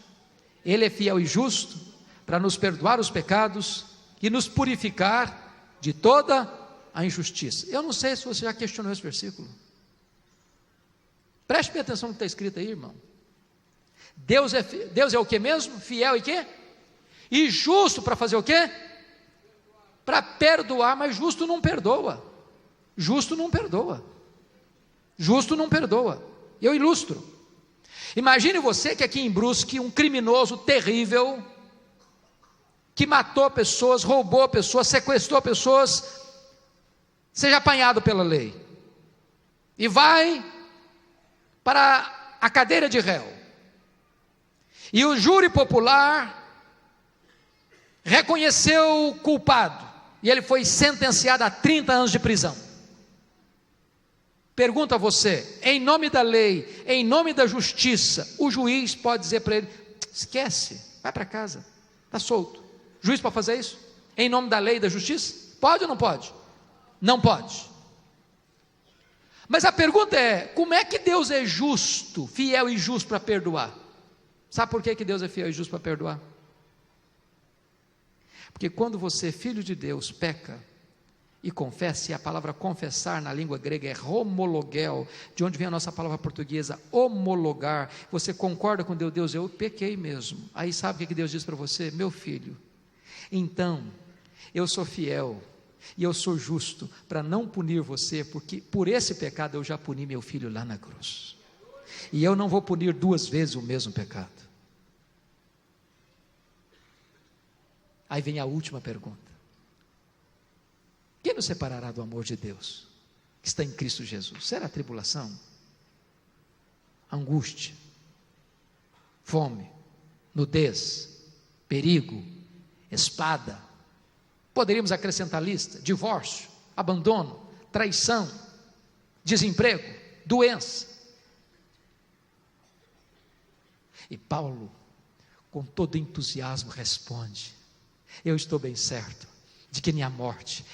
Ele é fiel e justo para nos perdoar os pecados e nos purificar de toda a injustiça. Eu não sei se você já questionou esse versículo. Preste bem atenção no que está escrito aí, irmão. Deus é o que mesmo? Fiel e quê? E justo para fazer o quê? Para perdoar, mas justo não perdoa. Justo não perdoa. Justo não perdoa. Eu ilustro. Imagine você que aqui em Brusque, um criminoso terrível, que matou pessoas, roubou pessoas, sequestrou pessoas, seja apanhado pela lei, e vai para a cadeira de réu, e o júri popular reconheceu o culpado, e ele foi sentenciado a 30 anos de prisão. Pergunto a você, em nome da lei, em nome da justiça, o juiz pode dizer para ele: esquece, vai para casa, está solto. O juiz pode fazer isso? Em nome da lei e da justiça? Pode ou não pode? Não pode. Mas a pergunta é: como é que Deus é justo, fiel e justo para perdoar? Sabe por que Deus é fiel e justo para perdoar? Porque quando você, filho de Deus, peca e confessa, e a palavra confessar na língua grega é homologel, de onde vem a nossa palavra portuguesa homologar, você concorda com Deus: Deus, eu pequei mesmo. Aí sabe o que Deus diz para você? Meu filho, então eu sou fiel e eu sou justo para não punir você, porque por esse pecado eu já puni meu filho lá na cruz, e eu não vou punir 2 vezes o mesmo pecado. Aí vem a última pergunta: quem nos separará do amor de Deus que está em Cristo Jesus? Será a tribulação, a angústia, fome, nudez, perigo, espada. Poderíamos acrescentar a lista: divórcio, abandono, traição, desemprego, doença. E Paulo, com todo entusiasmo, responde: eu estou bem certo de que nem a morte,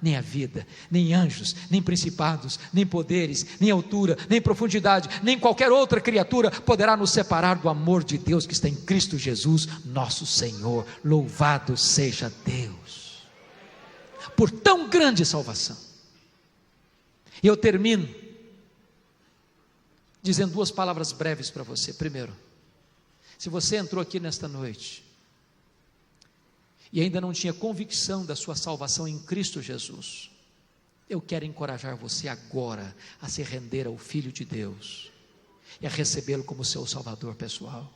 nem a vida, nem anjos, nem principados, nem poderes, nem altura, nem profundidade, nem qualquer outra criatura poderá nos separar do amor de Deus que está em Cristo Jesus, nosso Senhor. Louvado seja Deus por tão grande salvação. E eu termino dizendo duas palavras breves para você. Primeiro, se você entrou aqui nesta noite e ainda não tinha convicção da sua salvação em Cristo Jesus, eu quero encorajar você agora a se render ao Filho de Deus e a recebê-lo como seu Salvador pessoal.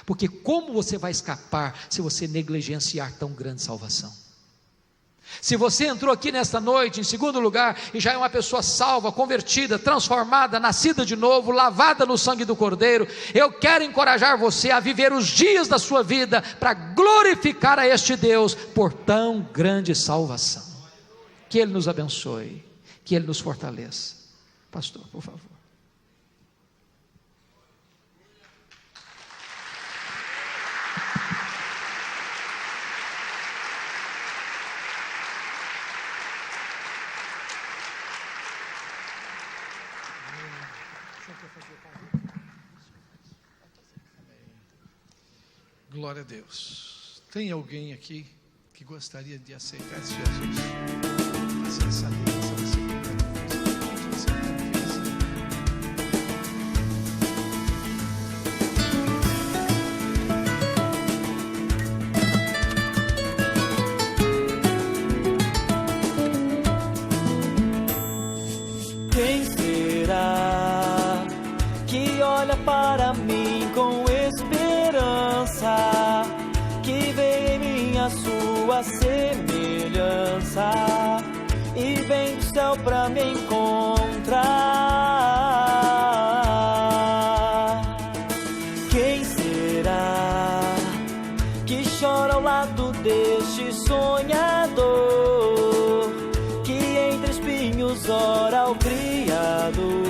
Porque como você vai escapar se você negligenciar tão grande salvação? Se você entrou aqui nesta noite, em segundo lugar, e já é uma pessoa salva, convertida, transformada, nascida de novo, lavada no sangue do Cordeiro, eu quero encorajar você a viver os dias da sua vida para glorificar a este Deus por tão grande salvação. Que Ele nos abençoe, que Ele nos fortaleça. Pastor, por favor. Glória a Deus. Tem alguém aqui que gostaria de aceitar Jesus? Faça essa aliança, você Quem será que olha para mim com esperança, que vê em mim a sua semelhança e vem do céu para me encontrar? Quem será que chora ao lado deste sonhador, que entre espinhos ora ao Criador?